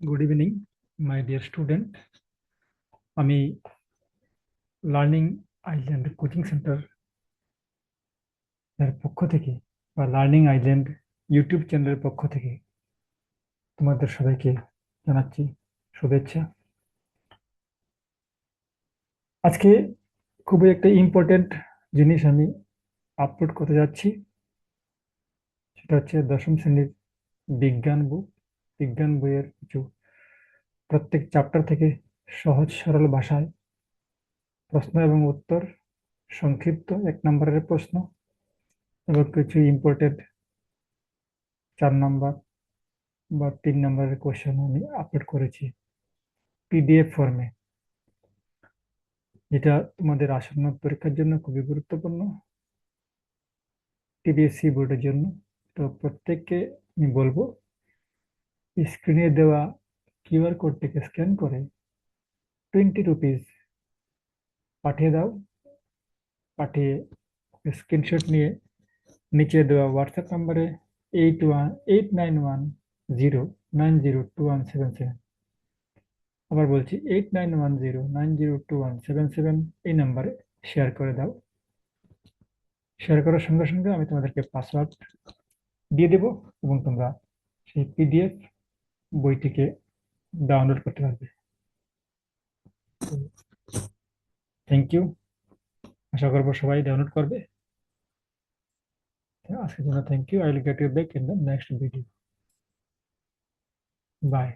Good evening my dear student. আমি learning island coaching centre এর পক্ষ থেকে বা লার্নিং আইল্যান্ড ইউটিউব চ্যানেলের পক্ষ থেকে তোমাদের সবাইকে জানাচ্ছি শুভেচ্ছা। আজকে খুবই একটা ইম্পর্টেন্ট জিনিস আমি আপলোড করতে যাচ্ছি, সেটা হচ্ছে দশম শ্রেণীর বিজ্ঞান বইয়ের কিছু প্রত্যেক চ্যাপ্টার থেকে সহজ সরল ভাষায় প্রশ্ন এবং উত্তর, সংক্ষিপ্ত 1 নম্বরের প্রশ্ন এবং কিছু ইম্পর্টেন্ট 4 নম্বর বা 3 নম্বরের কোয়েশ্চেন আমি আপলোড করেছি পিডিএফ ফর্মে, যেটা তোমাদের আসন্ন পরীক্ষার জন্য খুবই গুরুত্বপূর্ণ, টিবিএসসি বোর্ডের জন্য। তো প্রত্যেককে আমি বলবো স্ক্রিনে দেওয়া কিউআর কোডটিকে স্ক্যান করে 20 রুপিস পাঠিয়ে দাও। পাঠিয়ে স্ক্রিনশট নিয়ে নিচে দেওয়া হোয়াটসঅ্যাপ নাম্বারে 8910902177, আবার বলছি 8910902177 এই নাম্বারে শেয়ার করে দাও। শেয়ার করার সঙ্গে সঙ্গে আমি তোমাদেরকে পাসওয়ার্ড দিয়ে দেব এবং তোমরা সেই পিডিএফ বইটিকে ডাউনলোড করতে পারবে। থ্যাংক ইউ, আশা করবো সবাই ডাউনলোড করবে। আজকের জন্য thank you. I will get you back in the next video. By.